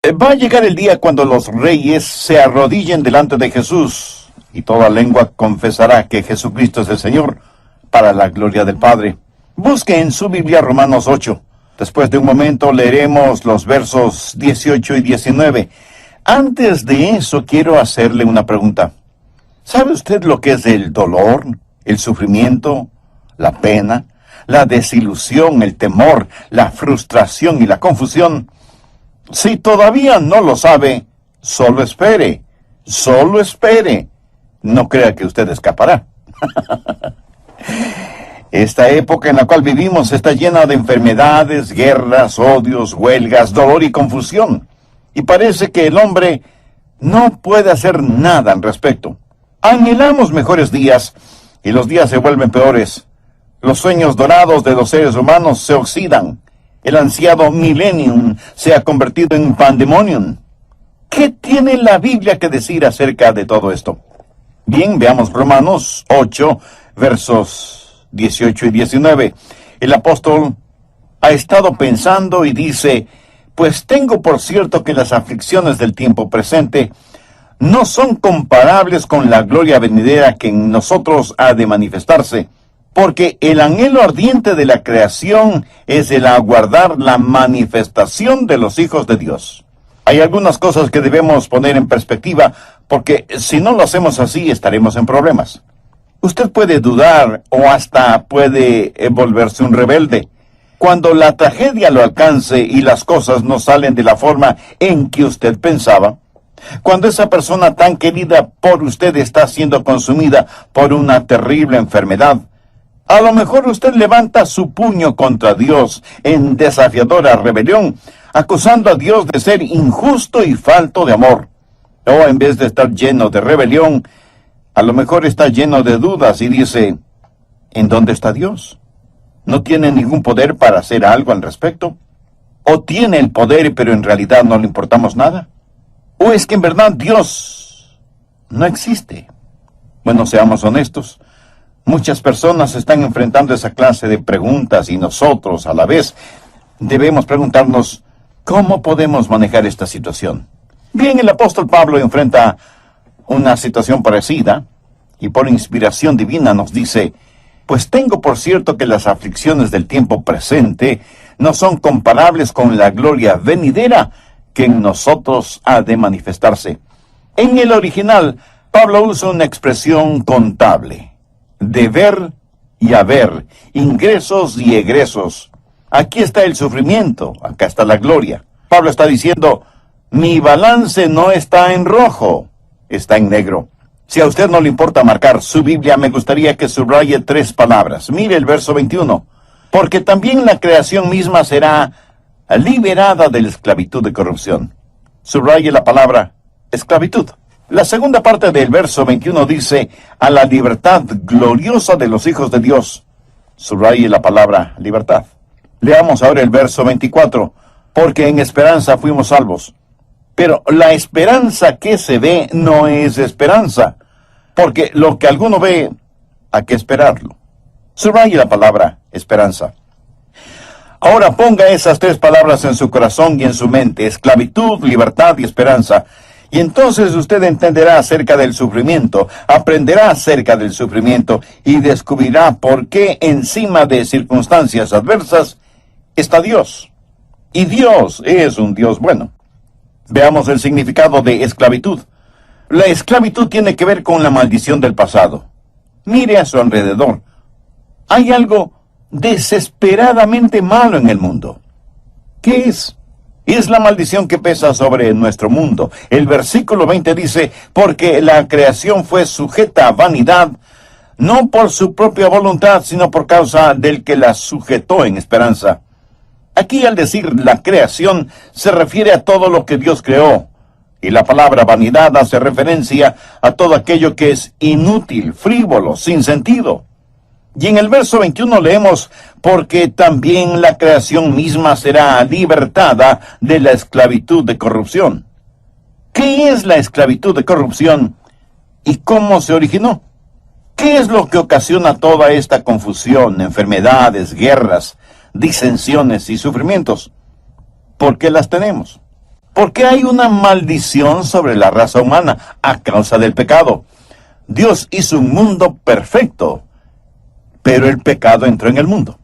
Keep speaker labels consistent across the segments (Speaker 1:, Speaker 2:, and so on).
Speaker 1: Va a llegar el día cuando los reyes se arrodillen delante de Jesús y toda lengua confesará que Jesucristo es el Señor, para la gloria del Padre. Busque en su Biblia Romanos 8. Después de un momento leeremos los versos 18 y 19. Antes de eso quiero hacerle una pregunta. ¿Sabe usted lo que es el dolor, el sufrimiento, la pena, la desilusión, el temor, la frustración y la confusión? Si todavía no lo sabe, solo espere, solo espere. No crea que usted escapará. Esta época en la cual vivimos está llena de enfermedades, guerras, odios, huelgas, dolor y confusión. Y parece que el hombre no puede hacer nada al respecto. Anhelamos mejores días y los días se vuelven peores. Los sueños dorados de los seres humanos se oxidan. El ansiado millennium se ha convertido en pandemonium. ¿Qué tiene la Biblia que decir acerca de todo esto? Bien, veamos Romanos 8, versos 18 y 19. El apóstol ha estado pensando y dice: pues tengo por cierto que las aflicciones del tiempo presente no son comparables con la gloria venidera que en nosotros ha de manifestarse, porque el anhelo ardiente de la creación es el aguardar la manifestación de los hijos de Dios. Hay algunas cosas que debemos poner en perspectiva, porque si no lo hacemos así estaremos en problemas. Usted puede dudar o hasta puede volverse un rebelde. Cuando la tragedia lo alcance y las cosas no salen de la forma en que usted pensaba, cuando esa persona tan querida por usted está siendo consumida por una terrible enfermedad, a lo mejor usted levanta su puño contra Dios en desafiadora rebelión, acusando a Dios de ser injusto y falto de amor. O en vez de estar lleno de rebelión, a lo mejor está lleno de dudas y dice: ¿en dónde está Dios? ¿No tiene ningún poder para hacer algo al respecto? ¿O tiene el poder pero en realidad no le importamos nada? ¿O es que en verdad Dios no existe? Bueno, seamos honestos. Muchas personas están enfrentando esa clase de preguntas y nosotros, a la vez, debemos preguntarnos: ¿cómo podemos manejar esta situación? Bien, el apóstol Pablo enfrenta una situación parecida y por inspiración divina nos dice: pues tengo por cierto que las aflicciones del tiempo presente no son comparables con la gloria venidera que en nosotros ha de manifestarse. En el original, Pablo usa una expresión contable: deber y haber, ingresos y egresos. Aquí está el sufrimiento, acá está la gloria. Pablo está diciendo: mi balance no está en rojo, está en negro. Si a usted no le importa marcar su Biblia, me gustaría que subraye 3 palabras. Mire el verso 21. Porque también la creación misma será liberada de la esclavitud de corrupción. Subraye la palabra esclavitud. La segunda parte del verso 21 dice: a la libertad gloriosa de los hijos de Dios. Subraye la palabra libertad. Leamos ahora el verso 24. Porque en esperanza fuimos salvos. Pero la esperanza que se ve no es esperanza, porque lo que alguno ve, hay que esperarlo. Subraye la palabra esperanza. Ahora ponga esas 3 palabras en su corazón y en su mente: esclavitud, libertad y esperanza. Y entonces usted entenderá acerca del sufrimiento, aprenderá acerca del sufrimiento y descubrirá por qué encima de circunstancias adversas está Dios. Y Dios es un Dios bueno. Veamos el significado de esclavitud. La esclavitud tiene que ver con la maldición del pasado. Mire a su alrededor. Hay algo desesperadamente malo en el mundo. ¿Qué es? Es la maldición que pesa sobre nuestro mundo. El versículo 20 dice: porque la creación fue sujeta a vanidad, no por su propia voluntad, sino por causa del que la sujetó en esperanza. Aquí, al decir la creación, se refiere a todo lo que Dios creó. Y la palabra vanidad hace referencia a todo aquello que es inútil, frívolo, sin sentido. Y en el verso 21 leemos: porque también la creación misma será libertada de la esclavitud de corrupción. ¿Qué es la esclavitud de corrupción y cómo se originó? ¿Qué es lo que ocasiona toda esta confusión, enfermedades, guerras, disensiones y sufrimientos? ¿Por qué las tenemos? ¿Por qué hay una maldición sobre la raza humana a causa del pecado? Dios hizo un mundo perfecto, pero el pecado entró en el mundo.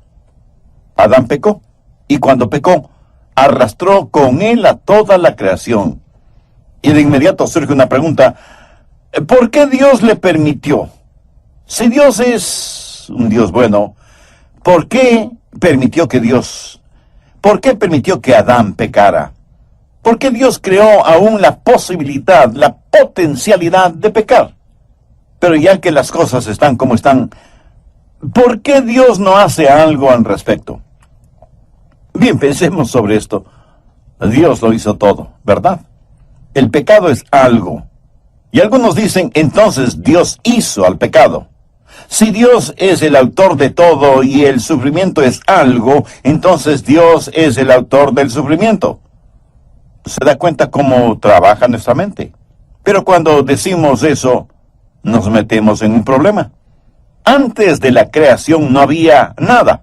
Speaker 1: Adán pecó, y cuando pecó, arrastró con él a toda la creación. Y de inmediato surge una pregunta: ¿por qué Dios le permitió? Si Dios es un Dios bueno, ¿por qué permitió que Adán pecara? ¿Por qué Dios creó aún la posibilidad, la potencialidad de pecar? Pero ya que las cosas están como están, ¿por qué Dios no hace algo al respecto? Bien, pensemos sobre esto. Dios lo hizo todo, ¿verdad? El pecado es algo. Y algunos dicen, entonces Dios hizo al pecado. Si Dios es el autor de todo y el sufrimiento es algo, entonces Dios es el autor del sufrimiento. ¿Se da cuenta cómo trabaja nuestra mente? Pero cuando decimos eso, nos metemos en un problema. Antes de la creación no había nada,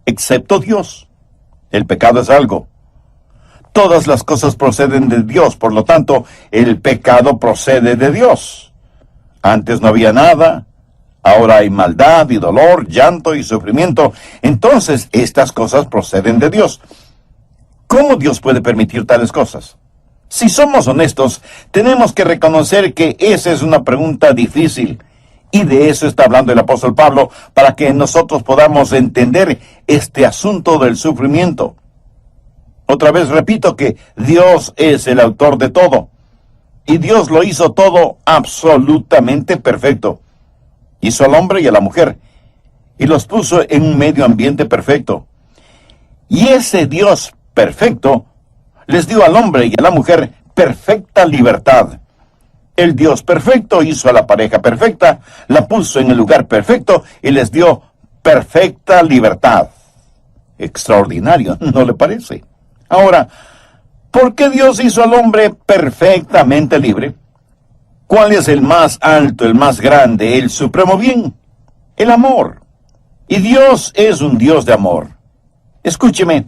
Speaker 1: excepto Dios. El pecado es algo. Todas las cosas proceden de Dios, por lo tanto, el pecado procede de Dios. Antes no había nada, ahora hay maldad y dolor, llanto y sufrimiento. Entonces, estas cosas proceden de Dios. ¿Cómo Dios puede permitir tales cosas? Si somos honestos, tenemos que reconocer que esa es una pregunta difícil. Y de eso está hablando el apóstol Pablo, para que nosotros podamos entender este asunto del sufrimiento. Otra vez repito que Dios es el autor de todo. Y Dios lo hizo todo absolutamente perfecto. Hizo al hombre y a la mujer, y los puso en un medio ambiente perfecto. Y ese Dios perfecto les dio al hombre y a la mujer perfecta libertad. El Dios perfecto hizo a la pareja perfecta, la puso en el lugar perfecto y les dio perfecta libertad. Extraordinario, ¿no le parece? Ahora, ¿por qué Dios hizo al hombre perfectamente libre? ¿Cuál es el más alto, el más grande, el supremo bien? El amor. Y Dios es un Dios de amor. Escúcheme,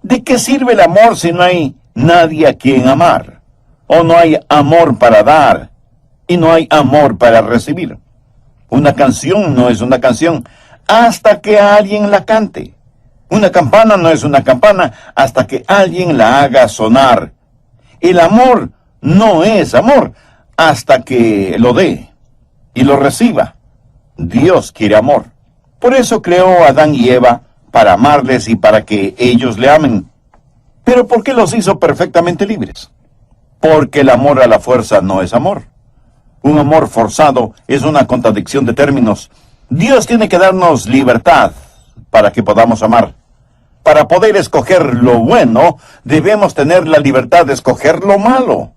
Speaker 1: ¿de qué sirve el amor si no hay nadie a quien amar? O no hay amor para dar y no hay amor para recibir. Una canción no es una canción hasta que alguien la cante. Una campana no es una campana hasta que alguien la haga sonar. El amor no es amor hasta que lo dé y lo reciba. Dios quiere amor. Por eso creó a Adán y Eva, para amarles y para que ellos le amen. ¿Pero por qué los hizo perfectamente libres? Porque el amor a la fuerza no es amor. Un amor forzado es una contradicción de términos. Dios tiene que darnos libertad para que podamos amar. Para poder escoger lo bueno, debemos tener la libertad de escoger lo malo.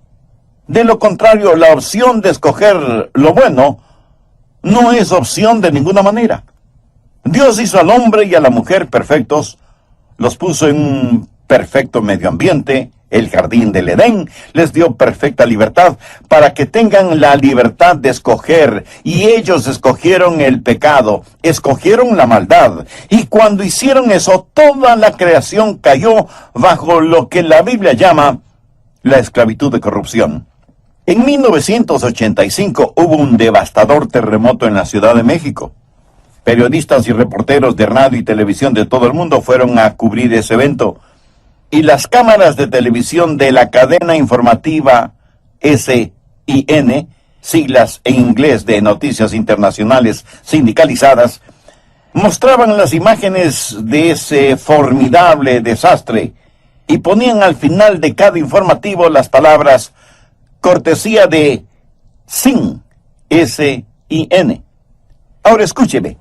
Speaker 1: De lo contrario, la opción de escoger lo bueno no es opción de ninguna manera. Dios hizo al hombre y a la mujer perfectos, los puso en un perfecto medio ambiente, el jardín del Edén, les dio perfecta libertad para que tengan la libertad de escoger, y ellos escogieron el pecado, escogieron la maldad, y cuando hicieron eso, toda la creación cayó bajo lo que la Biblia llama la esclavitud de corrupción. En 1985 hubo un devastador terremoto en la Ciudad de México. Periodistas y reporteros de radio y televisión de todo el mundo fueron a cubrir ese evento, y las cámaras de televisión de la cadena informativa SIN, siglas en inglés de Noticias Internacionales Sindicalizadas, mostraban las imágenes de ese formidable desastre y ponían al final de cada informativo las palabras cortesía de SIN, SIN. Ahora escúcheme.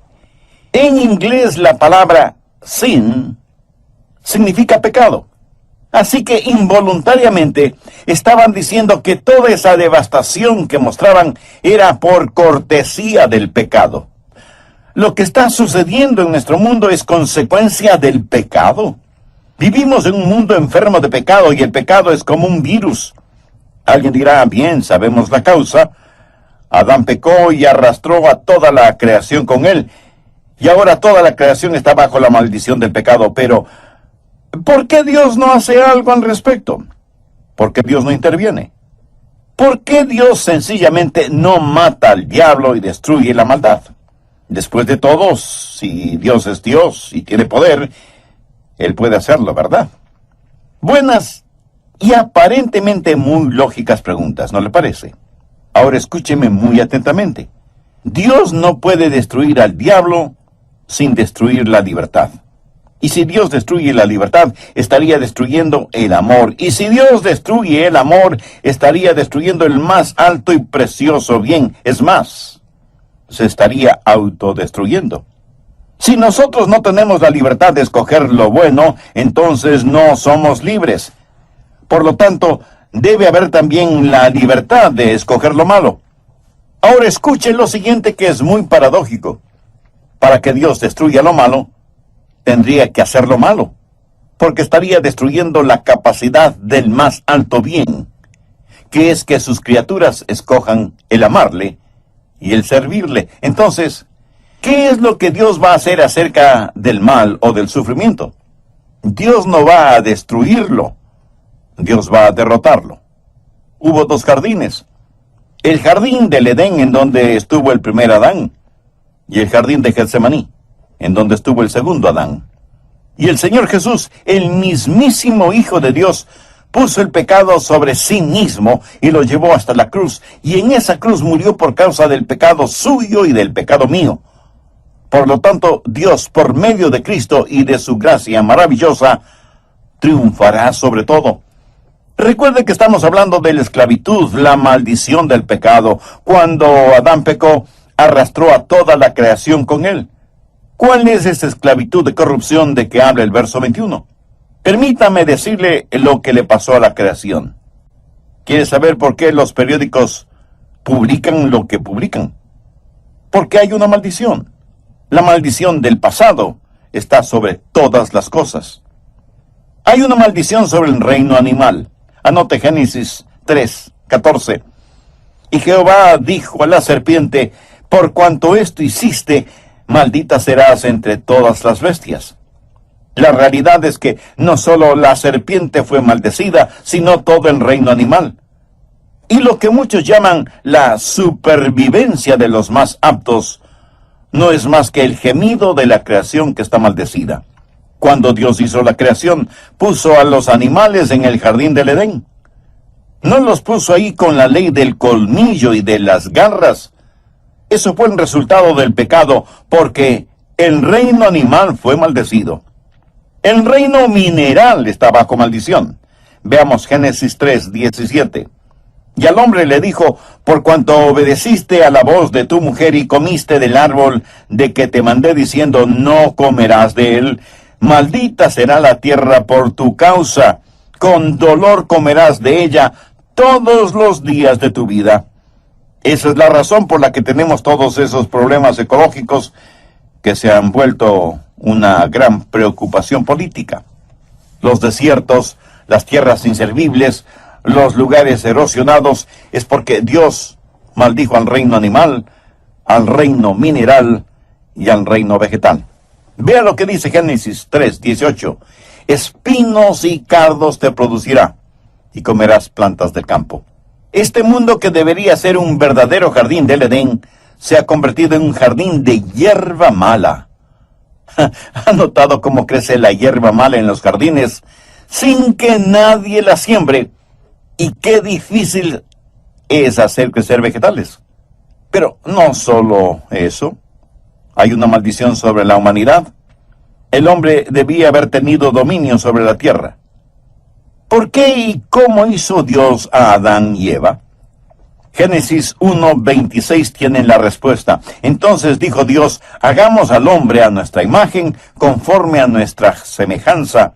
Speaker 1: En inglés la palabra sin significa pecado. Así que involuntariamente estaban diciendo que toda esa devastación que mostraban era por cortesía del pecado. Lo que está sucediendo en nuestro mundo es consecuencia del pecado. Vivimos en un mundo enfermo de pecado y el pecado es como un virus. Alguien dirá, bien, sabemos la causa. Adán pecó y arrastró a toda la creación con él. Y ahora toda la creación está bajo la maldición del pecado. Pero, ¿por qué Dios no hace algo al respecto? ¿Por qué Dios no interviene? ¿Por qué Dios sencillamente no mata al diablo y destruye la maldad? Después de todo, si Dios es Dios y tiene poder, Él puede hacerlo, ¿verdad? Buenas y aparentemente muy lógicas preguntas, ¿no le parece? Ahora escúcheme muy atentamente. Dios no puede destruir al diablo sin destruir la libertad. Y si Dios destruye la libertad, estaría destruyendo el amor. Y si Dios destruye el amor, estaría destruyendo el más alto y precioso bien. Es más, se estaría autodestruyendo. Si nosotros no tenemos la libertad de escoger lo bueno, entonces no somos libres. Por lo tanto, debe haber también la libertad de escoger lo malo. Ahora escuchen lo siguiente, que es muy paradójico. Para que Dios destruya lo malo, tendría que hacer lo malo, porque estaría destruyendo la capacidad del más alto bien, que es que sus criaturas escojan el amarle y el servirle. Entonces, ¿qué es lo que Dios va a hacer acerca del mal o del sufrimiento? Dios no va a destruirlo, Dios va a derrotarlo. Hubo dos jardines: el jardín del Edén, en donde estuvo el primer Adán, y el jardín de Getsemaní, en donde estuvo el segundo Adán. Y el Señor Jesús, el mismísimo Hijo de Dios, puso el pecado sobre sí mismo y lo llevó hasta la cruz. Y en esa cruz murió por causa del pecado suyo y del pecado mío. Por lo tanto, Dios, por medio de Cristo y de su gracia maravillosa, triunfará sobre todo. Recuerde que estamos hablando de la esclavitud, la maldición del pecado. Cuando Adán pecó, arrastró a toda la creación con él. ¿Cuál es esa esclavitud de corrupción de que habla el verso 21? Permítame decirle lo que le pasó a la creación. ¿Quiere saber por qué los periódicos publican lo que publican? Porque hay una maldición. La maldición del pasado está sobre todas las cosas. Hay una maldición sobre el reino animal. Anote Génesis 3:14. Y Jehová dijo a la serpiente: por cuanto esto hiciste, maldita serás entre todas las bestias. La realidad es que no solo la serpiente fue maldecida, sino todo el reino animal. Y lo que muchos llaman la supervivencia de los más aptos, no es más que el gemido de la creación que está maldecida. Cuando Dios hizo la creación, puso a los animales en el jardín del Edén. No los puso ahí con la ley del colmillo y de las garras. Eso fue el resultado del pecado, porque el reino animal fue maldecido. El reino mineral está bajo maldición. Veamos Génesis 3:17. Y al hombre le dijo: por cuanto obedeciste a la voz de tu mujer y comiste del árbol de que te mandé diciendo, no comerás de él, maldita será la tierra por tu causa, con dolor comerás de ella todos los días de tu vida. Esa es la razón por la que tenemos todos esos problemas ecológicos que se han vuelto una gran preocupación política. Los desiertos, las tierras inservibles, los lugares erosionados, es porque Dios maldijo al reino animal, al reino mineral y al reino vegetal. Vea lo que dice Génesis 3:18. Espinos y cardos te producirá, y comerás plantas del campo. Este mundo, que debería ser un verdadero jardín del Edén, se ha convertido en un jardín de hierba mala. ¿Ha notado cómo crece la hierba mala en los jardines sin que nadie la siembre? Y qué difícil es hacer crecer vegetales. Pero no solo eso. Hay una maldición sobre la humanidad. El hombre debía haber tenido dominio sobre la tierra. ¿Por qué y cómo hizo Dios a Adán y Eva? Génesis 1:26 tiene la respuesta. Entonces dijo Dios: hagamos al hombre a nuestra imagen, conforme a nuestra semejanza,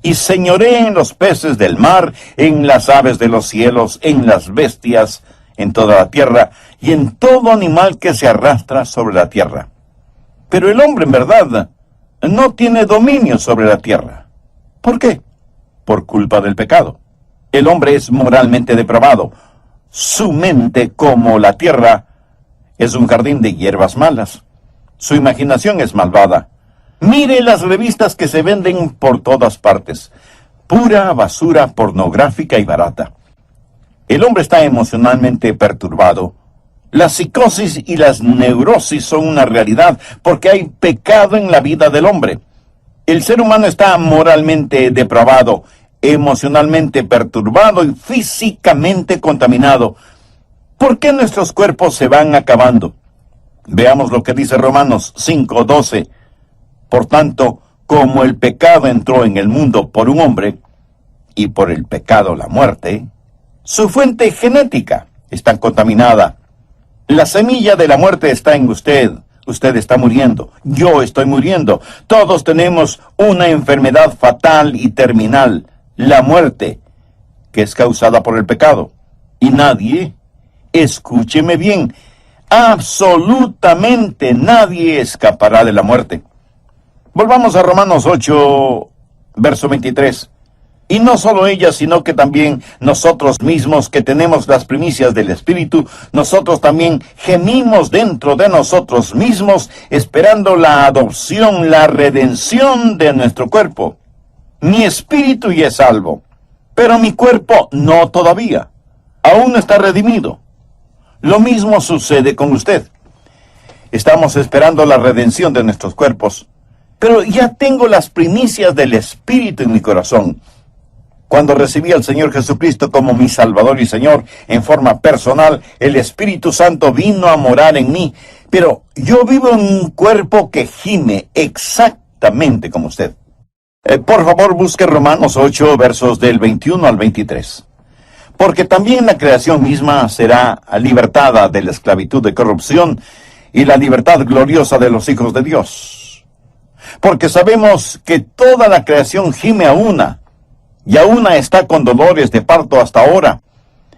Speaker 1: y señoree en los peces del mar, en las aves de los cielos, en las bestias, en toda la tierra, y en todo animal que se arrastra sobre la tierra. Pero el hombre, en verdad, no tiene dominio sobre la tierra. ¿Por qué? Por culpa del pecado. El hombre es moralmente depravado. Su mente, como la tierra, es un jardín de hierbas malas. Su imaginación es malvada. Mire las revistas que se venden por todas partes. pura basura pornográfica y barata. El hombre está emocionalmente perturbado. La psicosis y las neurosis son una realidad porque hay pecado en la vida del hombre. El ser humano está moralmente depravado, emocionalmente perturbado y físicamente contaminado. ¿Por qué nuestros cuerpos se van acabando? Veamos lo que dice Romanos 5:12. Por tanto, como el pecado entró en el mundo por un hombre, y por el pecado la muerte, su fuente genética está contaminada. La semilla de la muerte está en usted. Usted está muriendo. Yo estoy muriendo. Todos tenemos una enfermedad fatal y terminal, la muerte, que es causada por el pecado. Y nadie, escúcheme bien, absolutamente nadie escapará de la muerte. Volvamos a Romanos 8, verso 23. Y no solo ella, sino que también nosotros mismos que tenemos las primicias del Espíritu, nosotros también gemimos dentro de nosotros mismos, esperando la adopción, la redención de nuestro cuerpo. Mi espíritu ya es salvo, pero mi cuerpo no todavía. Aún no está redimido. Lo mismo sucede con usted. Estamos esperando la redención de nuestros cuerpos, pero ya tengo las primicias del Espíritu en mi corazón. Cuando recibí al Señor Jesucristo como mi Salvador y Señor en forma personal, el Espíritu Santo vino a morar en mí. Pero yo vivo en un cuerpo que gime exactamente como usted. Por favor, busque Romanos 8, versos del 21 al 23. Porque también la creación misma será libertada de la esclavitud de corrupción y la libertad gloriosa de los hijos de Dios. Porque sabemos que toda la creación gime a una, y aún está con dolores de parto hasta ahora.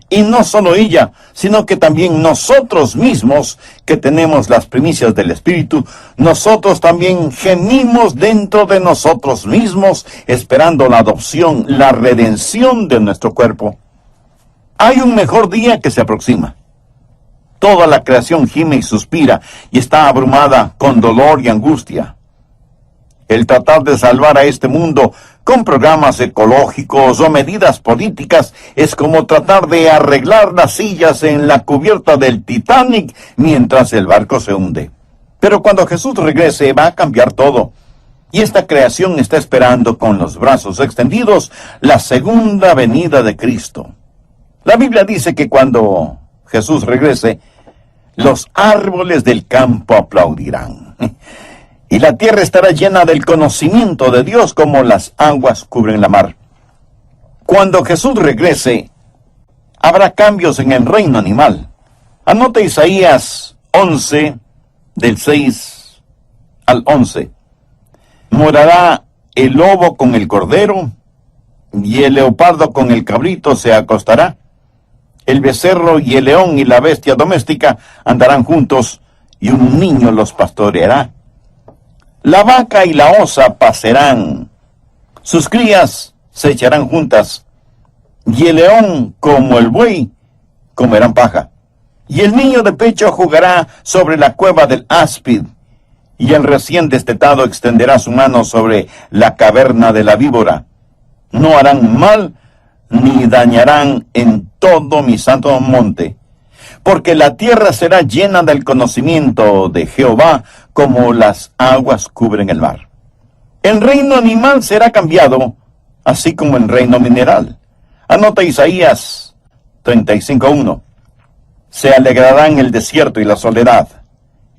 Speaker 1: Y no solo ella, sino que también nosotros mismos, que tenemos las primicias del Espíritu, nosotros también gemimos dentro de nosotros mismos, esperando la adopción, la redención de nuestro cuerpo. Hay un mejor día que se aproxima. Toda la creación gime y suspira, y está abrumada con dolor y angustia. El tratar de salvar a este mundo con programas ecológicos o medidas políticas es como tratar de arreglar las sillas en la cubierta del Titanic mientras el barco se hunde. Pero cuando Jesús regrese va a cambiar todo. Y esta creación está esperando con los brazos extendidos la segunda venida de Cristo. La Biblia dice que cuando Jesús regrese, los árboles del campo aplaudirán. Y la tierra estará llena del conocimiento de Dios como las aguas cubren la mar. Cuando Jesús regrese, habrá cambios en el reino animal. Anote Isaías 11, del 6 al 11. Morará el lobo con el cordero, y el leopardo con el cabrito se acostará. El becerro y el león y la bestia doméstica andarán juntos, y un niño los pastoreará. La vaca y la osa pasarán, sus crías se echarán juntas, y el león como el buey comerán paja. Y el niño de pecho jugará sobre la cueva del áspid, y el recién destetado extenderá su mano sobre la caverna de la víbora. No harán mal, ni dañarán en todo mi santo monte, porque la tierra será llena del conocimiento de Jehová, como las aguas cubren el mar. El reino animal será cambiado, así como el reino mineral. Anota Isaías 35:1. Se alegrará en el desierto y la soledad.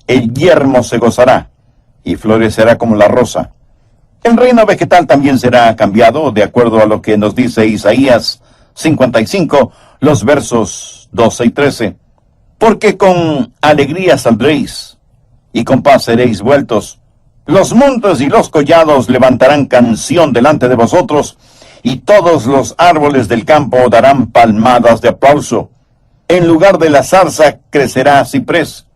Speaker 1: El yermo se gozará, y florecerá como la rosa. El reino vegetal también será cambiado, de acuerdo a lo que nos dice Isaías 55, los versos 12 y 13. Porque con alegría saldréis, y con paz seréis vueltos. Los montes y los collados levantarán canción delante de vosotros, y todos los árboles del campo darán palmadas de aplauso. En lugar de la zarza crecerá ciprés,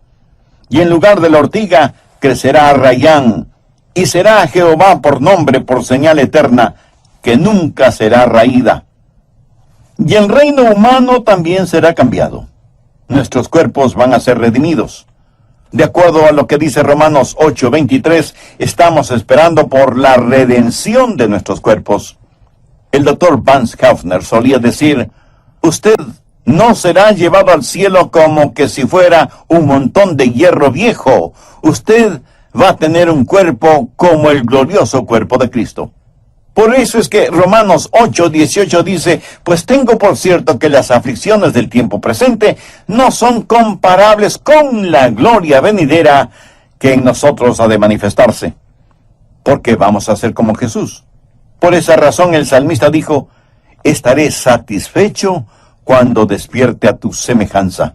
Speaker 1: y en lugar de la ortiga crecerá arrayán, y será Jehová por nombre, por señal eterna, que nunca será raída. Y el reino humano también será cambiado. Nuestros cuerpos van a ser redimidos. De acuerdo a lo que dice Romanos 8:23, estamos esperando por la redención de nuestros cuerpos. El doctor Vance Havner solía decir, usted no será llevado al cielo como que si fuera un montón de hierro viejo. Usted va a tener un cuerpo como el glorioso cuerpo de Cristo. Por eso es que Romanos 8:18 dice, pues tengo por cierto que las aflicciones del tiempo presente no son comparables con la gloria venidera que en nosotros ha de manifestarse. Porque vamos a ser como Jesús. Por esa razón el salmista dijo, estaré satisfecho cuando despierte a tu semejanza.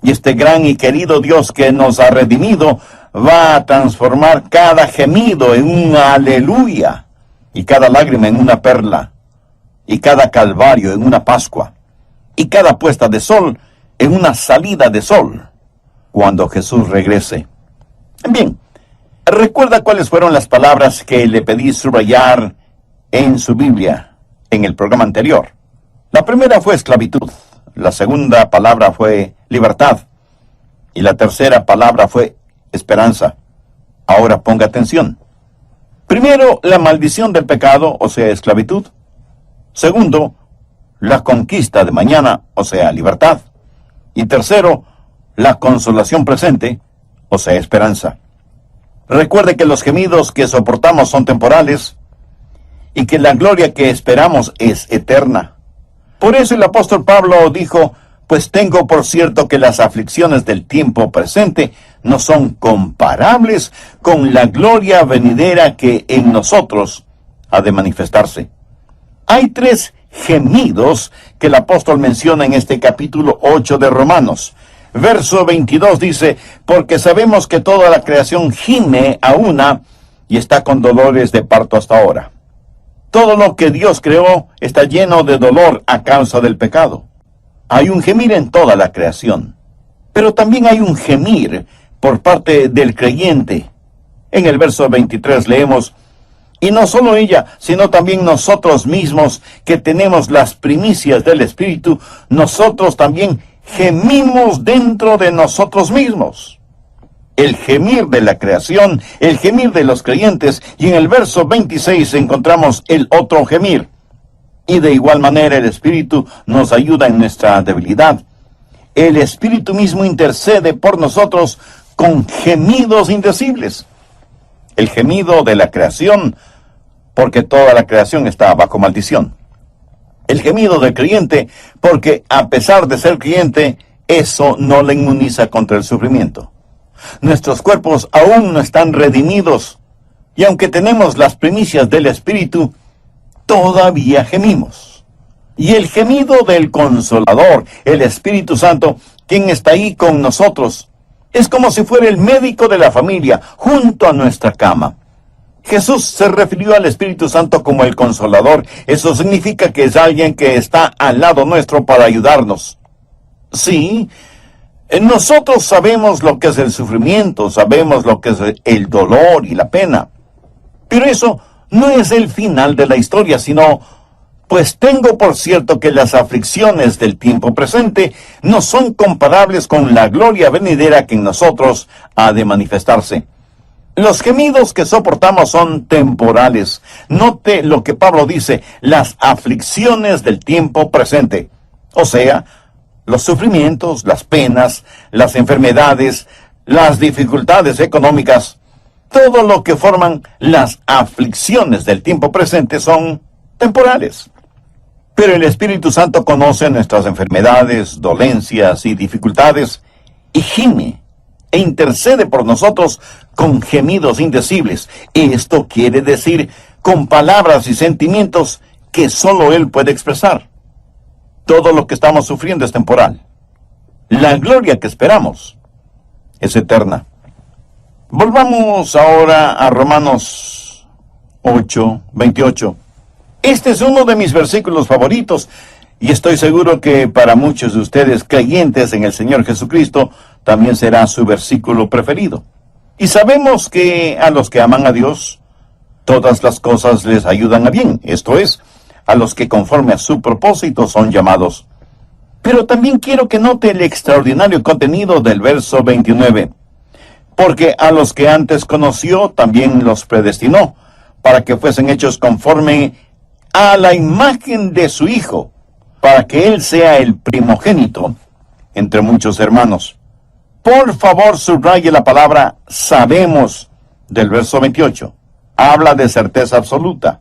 Speaker 1: Y este gran y querido Dios que nos ha redimido va a transformar cada gemido en un aleluya, y cada lágrima en una perla, y cada calvario en una pascua, y cada puesta de sol en una salida de sol, cuando Jesús regrese. Bien, ¿recuerda cuáles fueron las palabras que le pedí subrayar en su Biblia en el programa anterior? La primera fue esclavitud, la segunda palabra fue libertad, y la tercera palabra fue esperanza. Ahora ponga atención. Primero, la maldición del pecado, o sea, esclavitud. Segundo, la conquista de mañana, o sea, libertad. Y tercero, la consolación presente, o sea, esperanza. Recuerde que los gemidos que soportamos son temporales y que la gloria que esperamos es eterna. Por eso el apóstol Pablo dijo, pues tengo por cierto que las aflicciones del tiempo presente no son comparables con la gloria venidera que en nosotros ha de manifestarse. Hay 3 gemidos que el apóstol menciona en este capítulo 8 de Romanos. Verso 22 dice, porque sabemos que toda la creación gime a una y está con dolores de parto hasta ahora. Todo lo que Dios creó está lleno de dolor a causa del pecado. Hay un gemir en toda la creación, pero también hay un gemir por parte del creyente. En el verso 23 leemos, y no solo ella, sino también nosotros mismos, que tenemos las primicias del Espíritu, nosotros también gemimos dentro de nosotros mismos. El gemir de la creación, el gemir de los creyentes, y en el verso 26 encontramos el otro gemir. Y de igual manera el Espíritu nos ayuda en nuestra debilidad. El Espíritu mismo intercede por nosotros con gemidos indecibles. El gemido de la creación, porque toda la creación está bajo maldición. El gemido del creyente, porque a pesar de ser creyente, eso no le inmuniza contra el sufrimiento. Nuestros cuerpos aún no están redimidos, y aunque tenemos las primicias del Espíritu, todavía gemimos. Y el gemido del Consolador, el Espíritu Santo, quien está ahí con nosotros, es como si fuera el médico de la familia, junto a nuestra cama. Jesús se refirió al Espíritu Santo como el Consolador. Eso significa que es alguien que está al lado nuestro para ayudarnos. Sí, nosotros sabemos lo que es el sufrimiento, sabemos lo que es el dolor y la pena. Pero eso no es el final de la historia, sino, pues tengo por cierto que las aflicciones del tiempo presente no son comparables con la gloria venidera que en nosotros ha de manifestarse. Los gemidos que soportamos son temporales. Note lo que Pablo dice, las aflicciones del tiempo presente. O sea, los sufrimientos, las penas, las enfermedades, las dificultades económicas, todo lo que forman las aflicciones del tiempo presente son temporales. Pero el Espíritu Santo conoce nuestras enfermedades, dolencias y dificultades y gime e intercede por nosotros con gemidos indecibles. Esto quiere decir con palabras y sentimientos que solo Él puede expresar. Todo lo que estamos sufriendo es temporal. La gloria que esperamos es eterna. Volvamos ahora a Romanos 8:28. Este es uno de mis versículos favoritos, y estoy seguro que para muchos de ustedes creyentes en el Señor Jesucristo, también será su versículo preferido. Y sabemos que a los que aman a Dios, todas las cosas les ayudan a bien, esto es, a los que conforme a su propósito son llamados. Pero también quiero que note el extraordinario contenido del verso 29. Porque a los que antes conoció, también los predestinó, para que fuesen hechos conforme a la imagen de su Hijo, para que Él sea el primogénito entre muchos hermanos. Por favor, subraye la palabra sabemos del verso 28. Habla de certeza absoluta.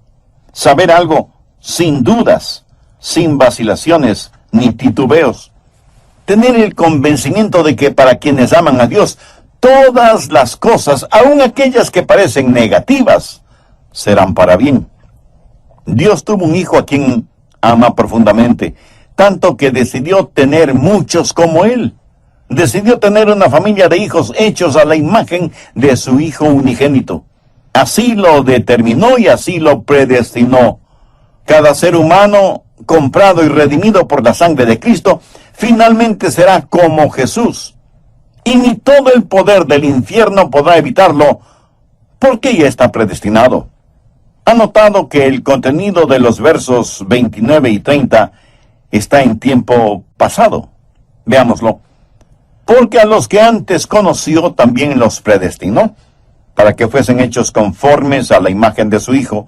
Speaker 1: Saber algo sin dudas, sin vacilaciones ni titubeos. Tener el convencimiento de que para quienes aman a Dios, todas las cosas, aun aquellas que parecen negativas, serán para bien. Dios tuvo un hijo a quien ama profundamente, tanto que decidió tener muchos como él. Decidió tener una familia de hijos hechos a la imagen de su Hijo unigénito. Así lo determinó y así lo predestinó. Cada ser humano, comprado y redimido por la sangre de Cristo, finalmente será como Jesús. Y ni todo el poder del infierno podrá evitarlo, porque ya está predestinado. ¿Ha notado que el contenido de los versos 29 y 30 está en tiempo pasado? Veámoslo. Porque a los que antes conoció también los predestinó, para que fuesen hechos conformes a la imagen de su Hijo,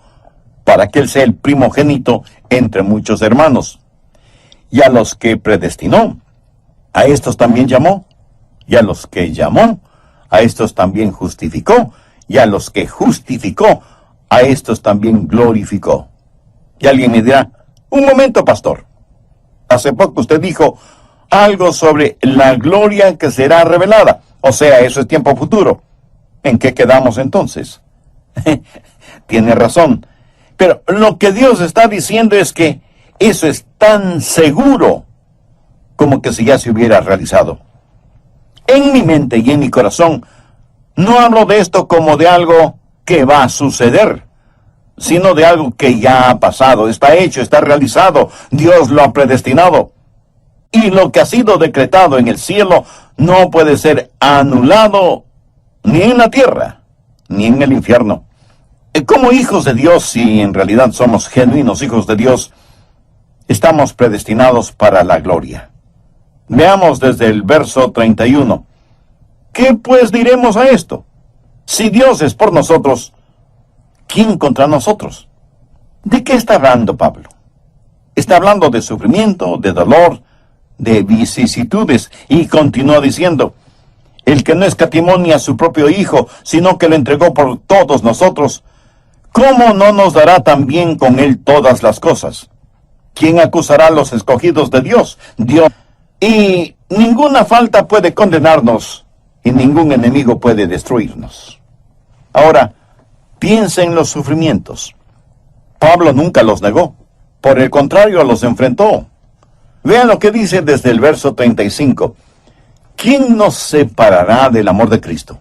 Speaker 1: para que Él sea el primogénito entre muchos hermanos. Y a los que predestinó, a estos también llamó, y a los que llamó, a estos también justificó, y a los que justificó, a estos también glorificó. Y alguien me dirá, un momento, pastor. Hace poco usted dijo algo sobre la gloria que será revelada. O sea, eso es tiempo futuro. ¿En qué quedamos entonces? Tiene razón. Pero lo que Dios está diciendo es que eso es tan seguro como que si ya se hubiera realizado. En mi mente y en mi corazón, no hablo de esto como de algo que va a suceder, sino de algo que ya ha pasado, está hecho, está realizado, Dios lo ha predestinado. Y lo que ha sido decretado en el cielo no puede ser anulado ni en la tierra, ni en el infierno. Como hijos de Dios, si en realidad somos genuinos hijos de Dios, estamos predestinados para la gloria. Veamos desde el verso 31. ¿Qué pues diremos a esto? Si Dios es por nosotros, ¿quién contra nosotros? ¿De qué está hablando Pablo? Está hablando de sufrimiento, de dolor, de vicisitudes, y continúa diciendo, el que no escatimó ni a su propio Hijo, sino que lo entregó por todos nosotros, ¿cómo no nos dará también con Él todas las cosas? ¿Quién acusará a los escogidos de Dios? Dios. Y ninguna falta puede condenarnos, y ningún enemigo puede destruirnos. Ahora, piensa en los sufrimientos. Pablo nunca los negó. Por el contrario, los enfrentó. Vean lo que dice desde el verso 35. ¿Quién nos separará del amor de Cristo?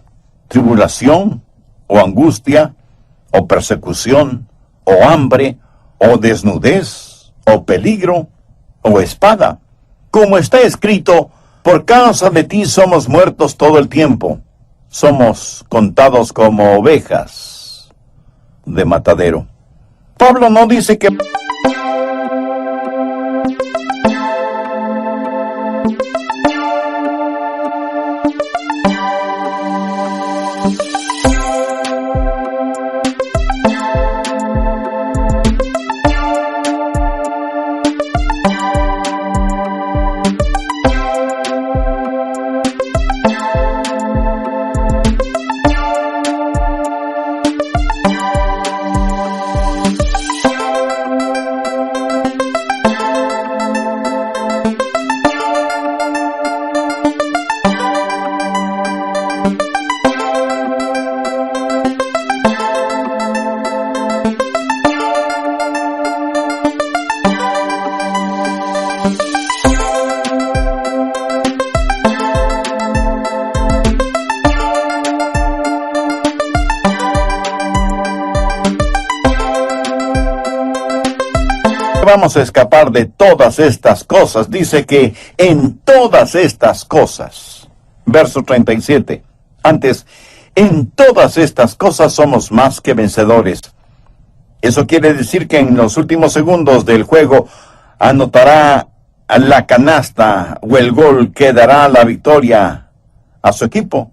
Speaker 1: ¿Tribulación, o angustia, o persecución, o hambre, o desnudez, o peligro, o espada? Como está escrito, por causa de ti somos muertos todo el tiempo. Somos contados como ovejas de matadero. Pablo no dice que vamos a escapar de todas estas cosas. Dice que en todas estas cosas. Verso 37. Antes, en todas estas cosas somos más que vencedores. Eso quiere decir que en los últimos segundos del juego anotará la canasta o el gol que dará la victoria a su equipo.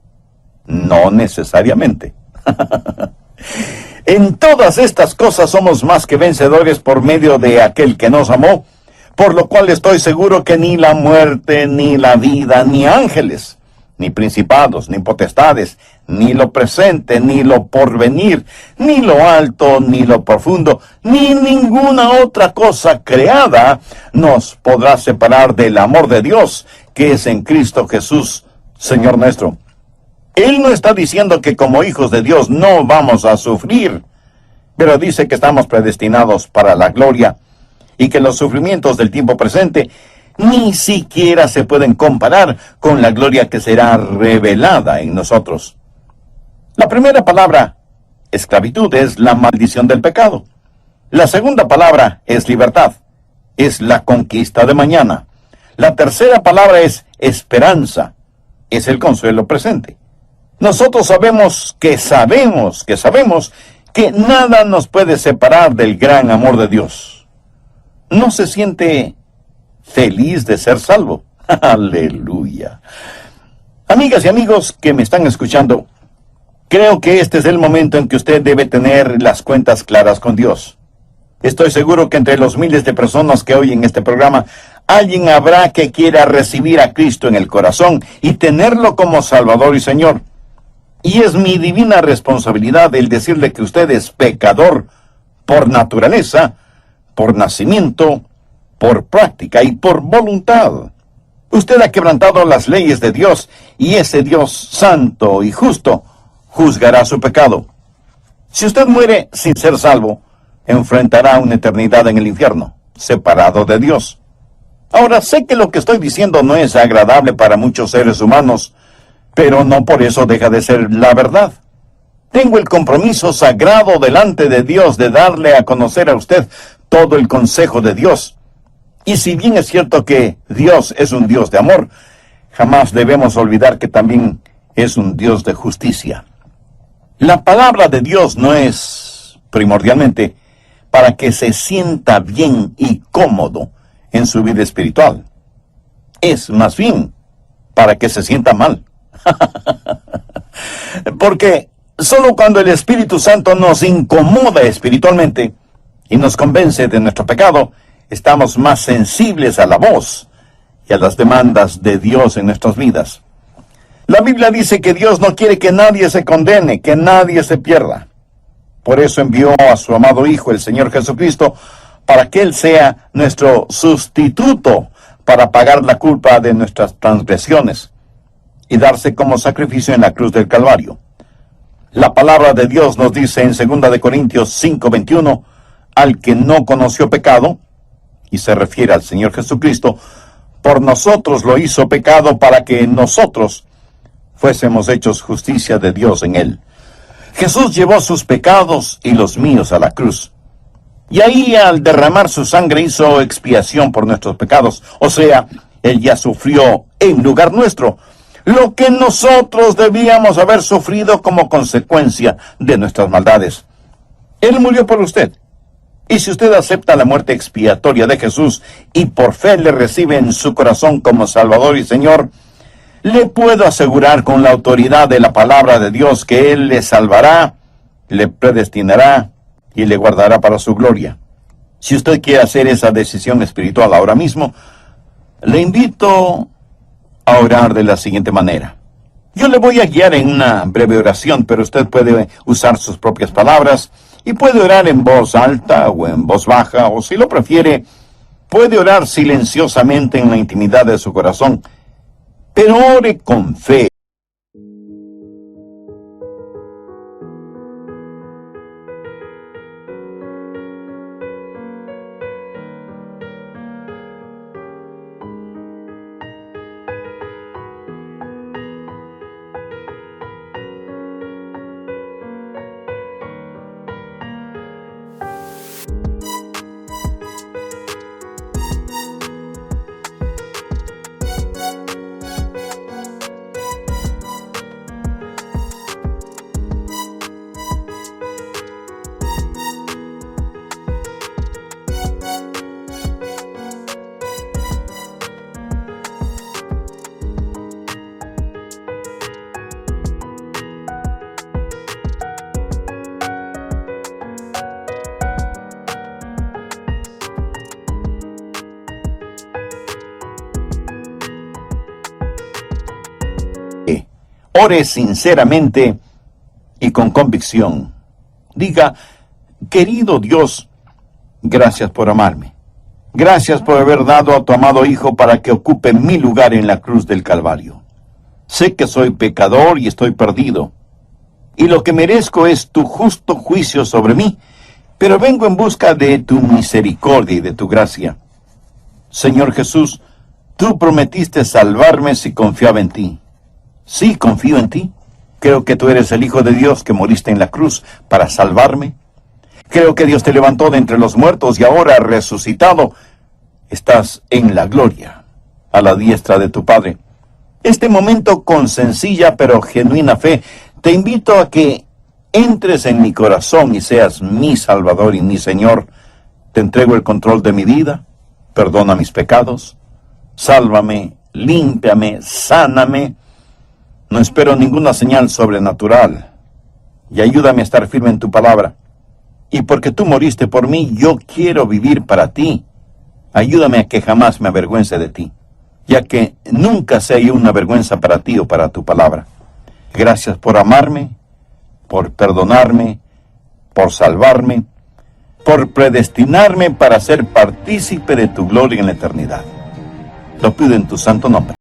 Speaker 1: No necesariamente. En todas estas cosas somos más que vencedores por medio de aquel que nos amó, por lo cual estoy seguro que ni la muerte, ni la vida, ni ángeles, ni principados, ni potestades, ni lo presente, ni lo porvenir, ni lo alto, ni lo profundo, ni ninguna otra cosa creada nos podrá separar del amor de Dios, que es en Cristo Jesús, Señor nuestro. Él no está diciendo que como hijos de Dios no vamos a sufrir, pero dice que estamos predestinados para la gloria y que los sufrimientos del tiempo presente ni siquiera se pueden comparar con la gloria que será revelada en nosotros. La primera palabra, esclavitud, es la maldición del pecado. La segunda palabra es libertad, es la conquista de mañana. La tercera palabra es esperanza, es el consuelo presente. Nosotros sabemos que nada nos puede separar del gran amor de Dios. ¿No se siente feliz de ser salvo? Aleluya. Amigas y amigos que me están escuchando, creo que este es el momento en que usted debe tener las cuentas claras con Dios. Estoy seguro que entre los miles de personas que oyen este programa, alguien habrá que quiera recibir a Cristo en el corazón y tenerlo como Salvador y Señor. Y es mi divina responsabilidad el decirle que usted es pecador por naturaleza, por nacimiento, por práctica y por voluntad. Usted ha quebrantado las leyes de Dios y ese Dios santo y justo juzgará su pecado. Si usted muere sin ser salvo, enfrentará una eternidad en el infierno, separado de Dios. Ahora, sé que lo que estoy diciendo no es agradable para muchos seres humanos, pero no por eso deja de ser la verdad. Tengo el compromiso sagrado delante de Dios de darle a conocer a usted todo el consejo de Dios. Y si bien es cierto que Dios es un Dios de amor, jamás debemos olvidar que también es un Dios de justicia. La palabra de Dios no es primordialmente para que se sienta bien y cómodo en su vida espiritual. Es más bien para que se sienta mal. Porque solo cuando el Espíritu Santo nos incomoda espiritualmente y nos convence de nuestro pecado, estamos más sensibles a la voz y a las demandas de Dios en nuestras vidas. La Biblia dice que Dios no quiere que nadie se condene, que nadie se pierda. Por eso envió a su amado Hijo, el Señor Jesucristo, para que Él sea nuestro sustituto para pagar la culpa de nuestras transgresiones y darse como sacrificio en la cruz del Calvario. La palabra de Dios nos dice en 2 Corintios 5:21, al que no conoció pecado, y se refiere al Señor Jesucristo, por nosotros lo hizo pecado para que nosotros fuésemos hechos justicia de Dios en él. Jesús llevó sus pecados y los míos a la cruz. Y ahí al derramar su sangre hizo expiación por nuestros pecados. O sea, Él ya sufrió en lugar nuestro lo que nosotros debíamos haber sufrido como consecuencia de nuestras maldades. Él murió por usted. Y si usted acepta la muerte expiatoria de Jesús y por fe le recibe en su corazón como Salvador y Señor, le puedo asegurar con la autoridad de la palabra de Dios que Él le salvará, le predestinará y le guardará para su gloria. Si usted quiere hacer esa decisión espiritual ahora mismo, le invito a orar de la siguiente manera. Yo le voy a guiar en una breve oración, pero usted puede usar sus propias palabras y puede orar en voz alta o en voz baja, o si lo prefiere, puede orar silenciosamente en la intimidad de su corazón, pero ore con fe. Ore sinceramente y con convicción. Diga: querido Dios, gracias por amarme. Gracias por haber dado a tu amado Hijo para que ocupe mi lugar en la cruz del Calvario. Sé que soy pecador y estoy perdido, y lo que merezco es tu justo juicio sobre mí, pero vengo en busca de tu misericordia y de tu gracia. Señor Jesús, tú prometiste salvarme si confiaba en ti. Sí, confío en ti. Creo que tú eres el Hijo de Dios que moriste en la cruz para salvarme. Creo que Dios te levantó de entre los muertos y ahora, resucitado, estás en la gloria, a la diestra de tu Padre. Este momento, con sencilla pero genuina fe, te invito a que entres en mi corazón y seas mi Salvador y mi Señor. Te entrego el control de mi vida, perdona mis pecados, sálvame, límpiame, sáname. No espero ninguna señal sobrenatural, y ayúdame a estar firme en tu palabra. Y porque tú moriste por mí, yo quiero vivir para ti. Ayúdame a que jamás me avergüence de ti, ya que nunca sea yo una vergüenza para ti o para tu palabra. Gracias por amarme, por perdonarme, por salvarme, por predestinarme para ser partícipe de tu gloria en la eternidad. Lo pido en tu santo nombre.